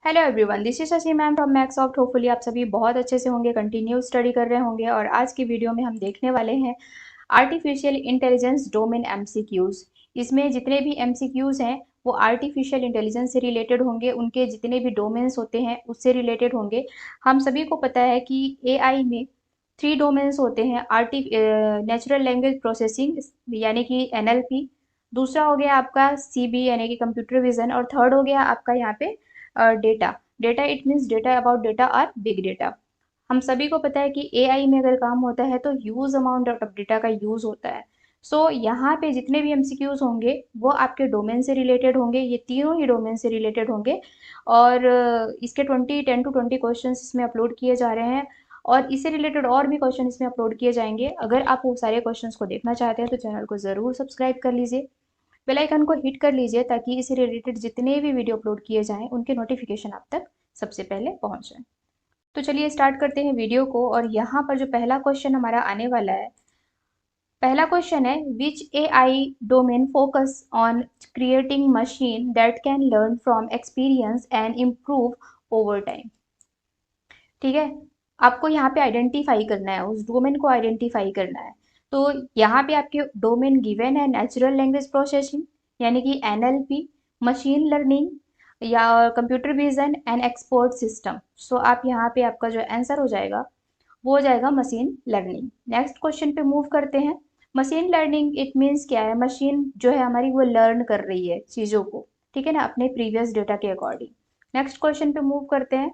Hello everyone, this is Shashi ma'am from Maxsoft. Hopefully आप सभी बहुत अच्छे से होंगे, कंटिन्यू स्टडी कर रहे होंगे। और आज की वीडियो में हम देखने वाले हैं आर्टिफिशियल इंटेलिजेंस डोमेन एमसीक्यूज। इसमें जितने भी एमसीक्यूज हैं वो आर्टिफिशियल इंटेलिजेंस से रिलेटेड होंगे, उनके जितने भी डोमेन्स होते हैं उससे रिलेटेड होंगे। हम सभी को पता है कि एआई में 3 डोमेन्स होते हैं। नेचुरल लैंग्वेज प्रोसेसिंग यानी कि एनएलपी, दूसरा हो गया आपका सीबी यानी कि कंप्यूटर विजन, और थर्ड हो गया आपका यहाँ पे data. Data it means data about data और बिग डेटा। हम सभी को पता है कि एआई में अगर काम होता है तो ह्यूज अमाउंट ऑफ डेटा का यूज होता है। सो यहाँ पे जितने भी एमसीक्यूज होंगे वो आपके डोमेन से रिलेटेड होंगे, ये तीनों ही डोमेन से रिलेटेड होंगे। और इसके 10 to 20 क्वेश्चन इसमें अपलोड किए जा रहे हैं, और इससे रिलेटेड और भी क्वेश्चन इसमें अपलोड किए जाएंगे। अगर आप वो सारे क्वेश्चंस को देखना चाहते हैं तो चैनल को ज़रूर सब्सक्राइब कर लीजिए, बेल आइकन को हिट कर लीजिए ताकि इससे रिलेटेड जितने भी वीडियो अपलोड किए जाएं उनके नोटिफिकेशन आप तक सबसे पहले पहुंच जाए। तो चलिए स्टार्ट करते हैं वीडियो को। और यहाँ पर जो पहला क्वेश्चन हमारा आने वाला है, पहला क्वेश्चन है which AI domain focus on creating machine that can learn from experience and improve over time. ठीक है, आपको यहाँ पे आइडेंटिफाई करना है, उस डोमेन को आइडेंटिफाई करना है। तो यहाँ पे आपके डोमेन गिवन है नेचुरल लैंग्वेज प्रोसेसिंग यानी कि एनएलपी, मशीन लर्निंग या computer vision and expert system. So आप यहाँ पे आपका जो आंसर हो जाएगा वो हो जाएगा मशीन लर्निंग। नेक्स्ट क्वेश्चन पे मूव करते हैं। मशीन लर्निंग इट मीन्स क्या है? मशीन जो है हमारी वो लर्न कर रही है चीज़ों को, ठीक है ना, अपने प्रीवियस डेटा के अकॉर्डिंग। नेक्स्ट क्वेश्चन पे मूव करते हैं।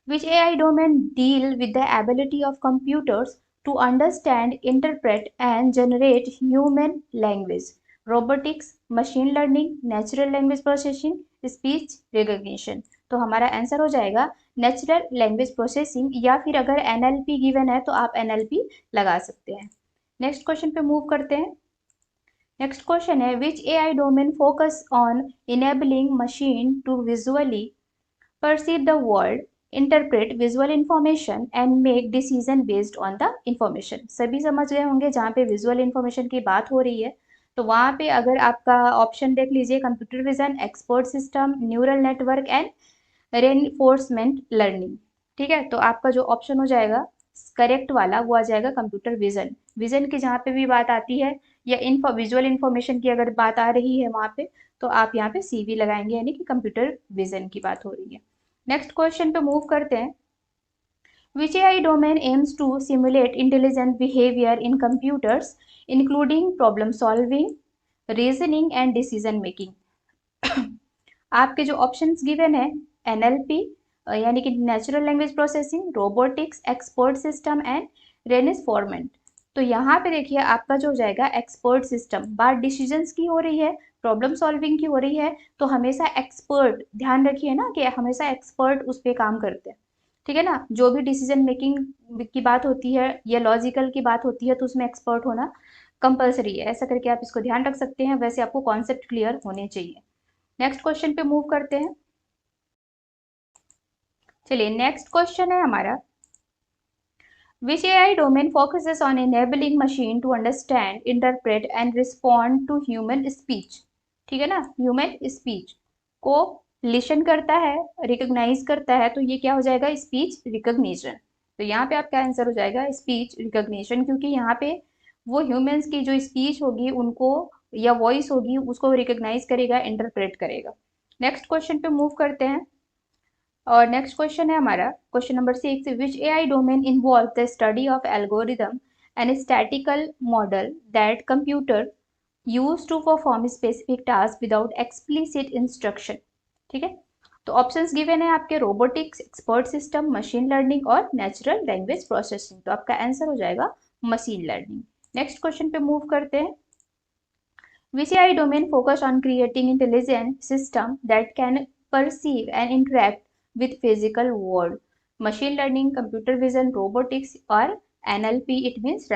Which AI domain deal with the ability of computers to understand, interpret and generate human language? Robotics, machine learning, natural language processing, speech recognition। तो हमारा आंसर हो जाएगा natural language processing, या फिर अगर एनएलपी गिवन है तो आप एनएलपी लगा सकते हैं। नेक्स्ट क्वेश्चन पे मूव करते हैं। नेक्स्ट क्वेश्चन है which AI domain focus on enabling machine to visually perceive the world, interpret visual information and make decision based on the information। सभी समझ गए होंगे जहाँ पे विजुअल इंफॉर्मेशन की बात हो रही है। तो वहाँ पे अगर आपका ऑप्शन देख लीजिए, computer vision, expert system, neural network and reinforcement learning. ठीक है, तो आपका जो ऑप्शन हो जाएगा करेक्ट वाला वो आ जाएगा कंप्यूटर विजन। विजन की जहाँ पे भी बात आती है या विजुअल इंफॉर्मेशन की अगर बात आ रही है वहाँ पे, तो आप यहाँ पे सीवी लगाएंगे यानी कि कंप्यूटर विजन की बात हो रही है। नेक्स्ट क्वेश्चन पे मूव करते हैं। Which AI domain aims to simulate intelligent behavior in computers, including problem solving, reasoning and decision making? आपके जो ऑप्शंस गिवन है एनएलपी यानी कि natural language processing, robotics, expert system and reinforcement. तो यहाँ पे देखिए आपका जो हो जाएगा एक्सपर्ट सिस्टम। बात डिसीजंस की हो रही है, प्रॉब्लम सॉल्विंग की हो रही है, तो हमेशा एक्सपर्ट, ध्यान रखिए ना कि हमेशा एक्सपर्ट उस पर काम करते हैं। ठीक है ना, जो भी डिसीजन मेकिंग की बात होती है या लॉजिकल की बात होती है तो उसमें एक्सपर्ट होना कंपलसरी है। ऐसा करके आप इसको ध्यान रख सकते हैं, वैसे आपको कॉन्सेप्ट क्लियर होने चाहिए। नेक्स्ट क्वेश्चन पे मूव करते हैं। चलिए नेक्स्ट क्वेश्चन है हमारा which AI domain focuses on enabling machine to understand, interpret and respond to human speech. ठीक है ना, ह्यूमन स्पीच को लिसन करता है, रिकॉग्नाइज करता है, तो ये क्या हो जाएगा? Speech recognition. तो यहाँ पे आपका आंसर हो जाएगा स्पीच रिकॉग्निशन, क्योंकि यहाँ पे वो ह्यूमंस की जो स्पीच होगी उनको या वॉइस होगी उसको रिकॉग्नाइज करेगा, इंटरप्रेट करेगा। नेक्स्ट क्वेश्चन पे मूव करते हैं। और नेक्स्ट क्वेश्चन है हमारा question number 6। Which AI domain involve the study of algorithm and statical model that computer use to perform specific task without explicit instruction. ठीक है, तो ऑप्शंस गिवन है आपके robotics, expert system, machine learning और natural language processing. तो आपका answer हो जाएगा मशीन लर्निंग। नेक्स्ट क्वेश्चन पे मूव करते हैं। Which AI domain focus on creating intelligent system that can perceive and interact with physical world? Machine learning, computer vision, robotics और NLP it means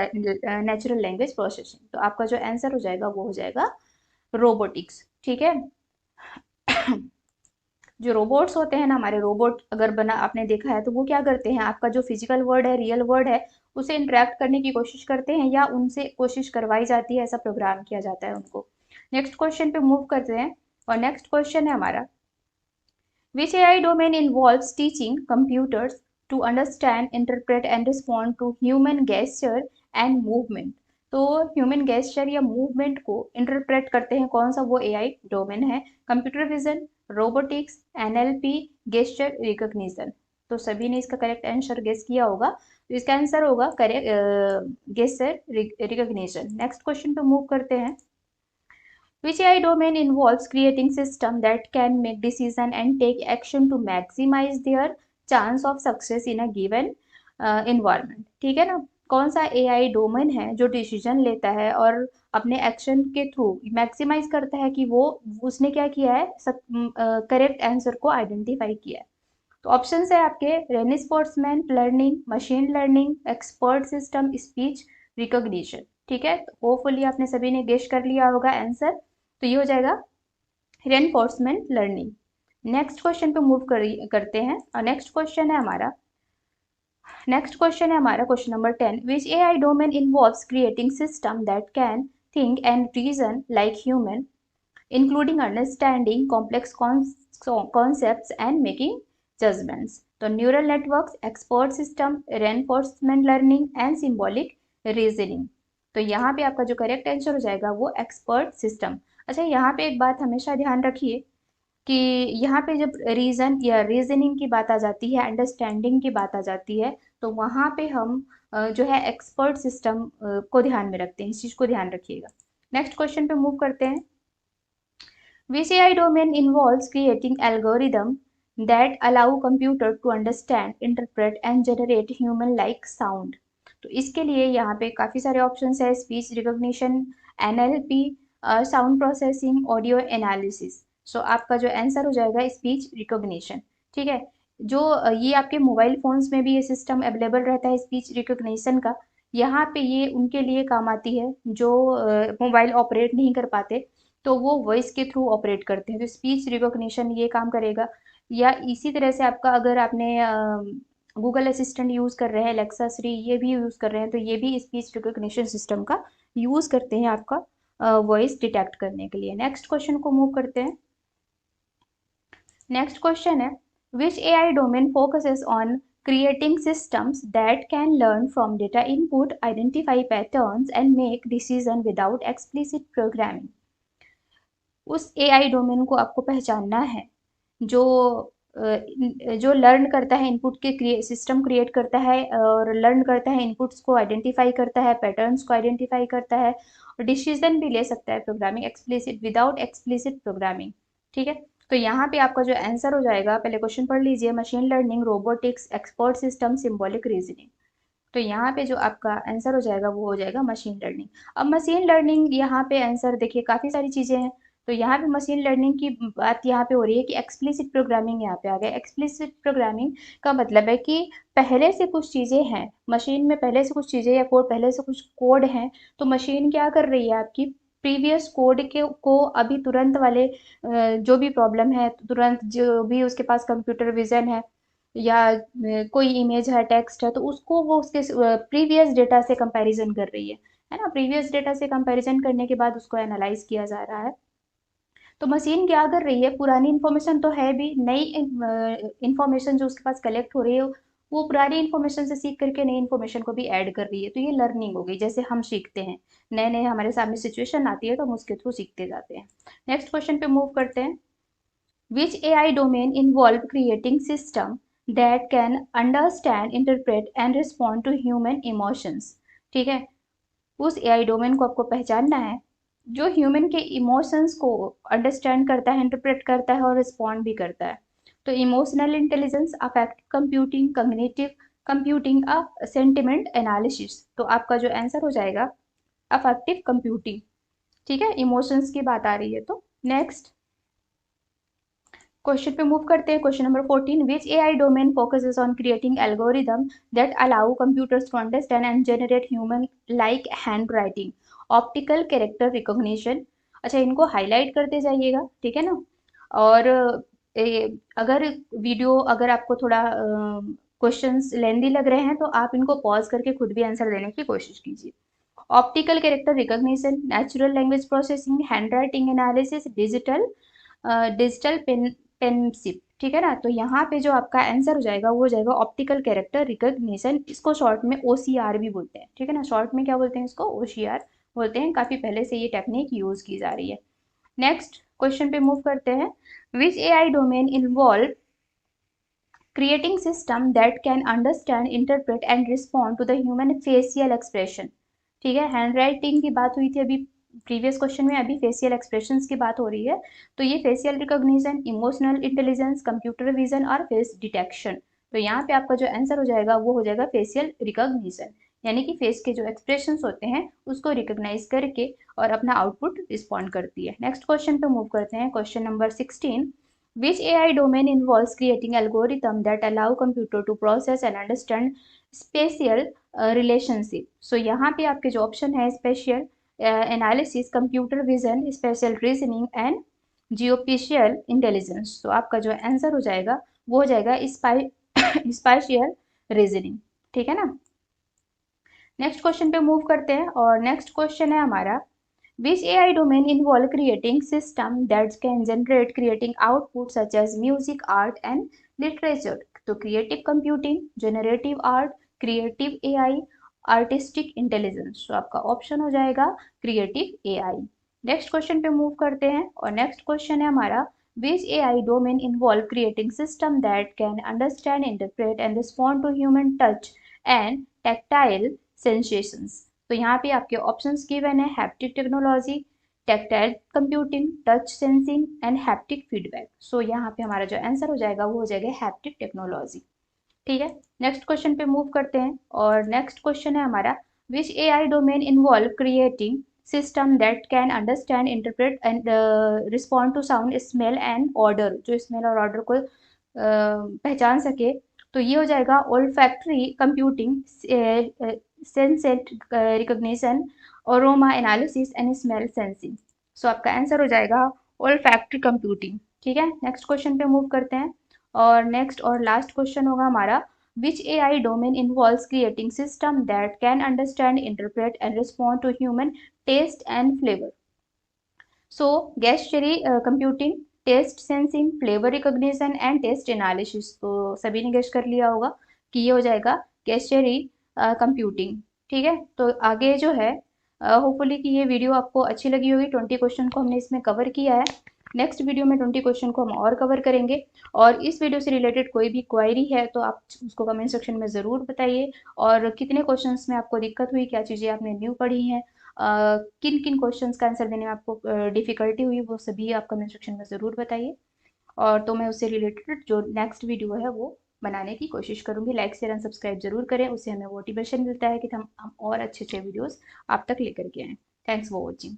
natural language processing। तो आपका जो answer हो जाएगा वो हो जाएगा रोबोटिक्स। ठीक है, जो रोबोट्स होते हैं ना, हमारे रोबोट अगर बना आपने देखा है तो वो क्या करते हैं, आपका जो फिजिकल वर्ल्ड है, रियल वर्ल्ड है, उसे इंटरेक्ट करने की कोशिश करते हैं या उनसे कोशिश करवाई जाती है, ऐसा प्रोग्राम किया जाता है उनको। नेक्स्ट क्वेश्चन पे मूव करते हैं। और नेक्स्ट क्वेश्चन है हमारा Which AI domain involves teaching computers to understand, interpret and respond to human gesture and movement? तो ह्यूमन गेस्चर या मूवमेंट को इंटरप्रेट करते हैं, कौन सा वो एआई डोमेन है? Computer vision, robotics, NLP, gesture recognition. तो सभी ने इसका करेक्ट आंसर गेस किया होगा, तो इसका आंसर होगा correct gesture recognition. Next question पे मूव करते हैं। Which AI domain involves creating system that can make decision and take action to maximize their chance of success in a given environment? ठीक है ना? कौन सा AI डोमेन है जो डिसीजन लेता है और अपने एक्शन के थ्रू मैक्सिमाइज करता है कि वो उसने क्या किया है, करेक्ट आंसर को आइडेंटिफाई किया है? तो ऑप्शन है आपके reinforcement learning, machine learning, expert system, speech recognition. ठीक है, तो होपफुली आपने सभी ने गेस कर लिया होगा आंसर, तो ये हो जाएगा रेनफोर्समेंट लर्निंग। नेक्स्ट क्वेश्चन पे मूव करते हैं और नेक्स्ट क्वेश्चन है हमारा question number 10। Which AI domain involves creating system that can think and reason like human, including understanding complex concepts and making judgements? तो neural networks, expert system, reinforcement learning and symbolic reasoning. तो यहाँ पे आपका जो correct answer हो जाएगा वो expert system. अच्छा, यहाँ पे एक बात हमेशा ध्यान रखिए कि यहाँ पे जब रीजन या रीजनिंग की बात आ जाती है, अंडरस्टैंडिंग की बात आ जाती है, तो वहाँ पे हम जो है एक्सपर्ट सिस्टम को ध्यान में रखते हैं, इस चीज़ को ध्यान रखिएगा। नेक्स्ट क्वेश्चन पे मूव करते हैं। Which AI domain involves creating algorithm that allow computer to understand, interpret and generate human-like sound? तो इसके लिए यहाँ पे काफ़ी सारे ऑप्शंस है, speech recognition, NLP, sound processing, audio analysis. So आपका जो आंसर हो जाएगा स्पीच रिकॉग्निशन। ठीक है, जो ये आपके मोबाइल फोन्स में भी ये सिस्टम अवेलेबल रहता है स्पीच रिकॉग्निशन का। यहाँ पे ये उनके लिए काम आती है जो मोबाइल ऑपरेट नहीं कर पाते, तो वो वॉइस के थ्रू ऑपरेट करते हैं, तो स्पीच रिकॉग्निशन ये काम करेगा। या इसी तरह से आपका अगर आपने गूगल असिस्टेंट यूज़ कर रहे हैं, एलेक्सा, श्री, ये भी यूज़ कर रहे हैं, तो ये भी स्पीच रिकॉग्निशन सिस्टम का यूज़ करते हैं आपका वॉइस डिटेक्ट करने के लिए। नेक्स्ट क्वेश्चन को मूव करते हैं। नेक्स्ट क्वेश्चन है, which AI domain focuses on creating systems that can learn from data input, identify patterns and make decision without explicit programming? उस एआई डोमेन को आपको पहचानना है जो जो लर्न करता है, इनपुट के सिस्टम क्रिएट करता है और लर्न करता है, इनपुट्स को आइडेंटिफाई करता है, पैटर्न्स को आइडेंटिफाई करता है और डिसीजन भी ले सकता है programming explicit without explicit programming. ठीक है, तो यहाँ पे आपका जो आंसर हो जाएगा, पहले क्वेश्चन पढ़ लीजिए, machine learning, robotics, expert system, symbolic reasoning. तो यहाँ पे जो आपका आंसर हो जाएगा वो हो जाएगा मशीन लर्निंग। अब मशीन लर्निंग यहाँ पे आंसर देखिए काफ़ी सारी चीज़ें हैं, तो यहाँ पे मशीन लर्निंग की बात यहाँ पे हो रही है कि एक्सप्लिसिट प्रोग्रामिंग यहाँ पे आ गया। एक्सप्लिसिट प्रोग्रामिंग का मतलब है कि पहले से कुछ चीज़ें हैं मशीन में, पहले से कुछ चीज़ें या कोड, पहले से कुछ कोड हैं, तो मशीन क्या कर रही है आपकी प्रीवियस कोड के को अभी तुरंत वाले जो भी प्रॉब्लम है, तुरंत जो भी उसके पास कंप्यूटर विजन है या कोई इमेज है, टेक्स्ट है, तो उसको वो उसके प्रीवियस डेटा से कंपैरिजन कर रही है ना। प्रीवियस डेटा से कंपैरिजन करने के बाद उसको एनालाइज किया जा रहा है। तो मशीन क्या कर रही है, पुरानी इन्फॉर्मेशन तो है भी, नई इन्फॉर्मेशन जो उसके पास कलेक्ट हो रही है वो पुरानी इन्फॉर्मेशन से सीख करके नई इन्फॉर्मेशन को भी ऐड कर रही है। तो ये लर्निंग हो गई, जैसे हम सीखते हैं, नए नए हमारे सामने सिचुएशन आती है तो हम उसके थ्रू सीखते जाते हैं। नेक्स्ट क्वेश्चन पे मूव करते हैं। Which AI domain involve creating system that can understand, interpret and respond to human emotions? ठीक है, उस एआई डोमेन को आपको पहचानना है जो ह्यूमन के इमोशंस को अंडरस्टैंड करता है, इंटरप्रेट करता है और रिस्पॉन्ड भी करता है। तो emotional intelligence, affective computing, cognitive computing, sentiment analysis. तो आपका जो आंसर हो जाएगा अफेक्टिव कंप्यूटिंग। ठीक है, इमोशंस की बात आ रही है तो। नेक्स्ट क्वेश्चन पे मूव करते हैं। Question number 14, which AI domain focuses on creating algorithm that allow computers to understand and generate human like hand writing, optical character recognition? अच्छा, इनको हाईलाइट करते जाइएगा, ठीक है ना। और अगर वीडियो अगर आपको थोड़ा क्वेश्चंस लेंदी लग रहे हैं तो आप इनको पॉज करके खुद भी आंसर देने की कोशिश कीजिए। Optical character recognition, natural language processing, handwriting analysis, digital penmanship. ठीक है ना। तो यहाँ पे जो आपका आंसर हो जाएगा वो हो जाएगा ऑप्टिकल कैरेक्टर रिकॉग्निशन, इसको शॉर्ट में OCR भी बोलते हैं। ठीक है ना, शॉर्ट में क्या बोलते हैं इसको, OCR बोलते हैं। काफी पहले से ये टेक्निक यूज की जा रही है। नेक्स्ट क्वेश्चन पे मूव करते हैं। विच AI domain involve creating system that can understand, interpret and respond to the human facial expression। ठीक है, हैंड राइटिंग की बात हुई थी अभी प्रीवियस क्वेश्चन में, अभी फेशियल एक्सप्रेशंस की बात हो रही है। तो ये facial recognition, emotional intelligence, computer vision और फेस डिटेक्शन। तो यहाँ पे आपका जो आंसर हो जाएगा वो हो जाएगा फेशियल रिकॉग्निशन, यानी कि फेस के जो एक्सप्रेशंस होते हैं उसको रिकॉग्नाइज करके और अपना आउटपुट रिस्पॉन्ड करती है। नेक्स्ट क्वेश्चन पे मूव करते हैं, question number 16। Which AI domain involves creating algorithms that allow computer to process and understand spatial relationship? So यहाँ पे आपके जो ऑप्शन है spatial analysis, computer vision, special reasoning and geospatial intelligence. तो आपका जो आंसर हो जाएगा वो हो जाएगा स्पेशियल रीजनिंग। ठीक है ना। नेक्स्ट क्वेश्चन पे मूव करते हैं और नेक्स्ट क्वेश्चन है हमारा, which AI domain involve creating system that can generate creating output such as music, art and literature? तो creative computing, generative art, creative AI, artistic intelligence। तो आपका ऑप्शन हो जाएगा creative AI। नेक्स्ट क्वेश्चन पे move करते हैं और next question है हमारा, which AI domain involve creating system that can understand, interpret and respond to human touch and tactile sensations? तो यहाँ पे आपके ऑप्शंस गिवन है, haptic technology, tactile computing, touch sensing and haptic feedback. So यहाँ पे हमारा जो आंसर हो जाएगा वो हो जाएगा हैप्टिक टेक्नोलॉजी। ठीक है, नेक्स्ट क्वेश्चन पे मूव करते हैं और नेक्स्ट क्वेश्चन है हमारा, which AI domain involve creating system that can understand, interpret and respond to sound, smell and odour. जो स्मेल और ऑर्डर को पहचान सके। तो ये हो जाएगा olfactory computing, scent recognition, aroma analysis and smell sensing. So आपका आंसर हो जाएगा ओल्फैक्टरी कंप्यूटिंग। ठीक है, नेक्स्ट क्वेश्चन पे मूव करते हैं और नेक्स्ट और लास्ट क्वेश्चन होगा हमारा, which AI domain involves creating system that can understand, interpret and respond to human taste and flavour? So gustatory computing, taste sensing, flavour recognition and taste analysis. तो सभी ने guess कर लिया होगा कि ये हो जाएगा गेस्चरी कंप्यूटिंग। ठीक है, तो आगे जो है होपफुली कि ये वीडियो आपको अच्छी लगी होगी। 20 क्वेश्चन को हमने इसमें कवर किया है। नेक्स्ट वीडियो में 20 क्वेश्चन को हम और कवर करेंगे। और इस वीडियो से रिलेटेड कोई भी क्वायरी है तो आप उसको कमेंट सेक्शन में ज़रूर बताइए। और कितने क्वेश्चंस में आपको दिक्कत हुई, क्या चीज़ें आपने न्यू पढ़ी हैं, किन किन क्वेश्चंस का आंसर देने में आपको डिफ़िकल्टी हुई, वो सभी आप कमेंट सेक्शन में ज़रूर बताइए। और तो मैं उससे रिलेटेड जो नेक्स्ट वीडियो है वो बनाने की कोशिश करूँगी। लाइक शेयर एंड सब्सक्राइब जरूर करें, उससे हमें मोटिवेशन मिलता है कि हम और अच्छे अच्छे वीडियोज़ आप तक लेकर के आएँ। Thanks for watching.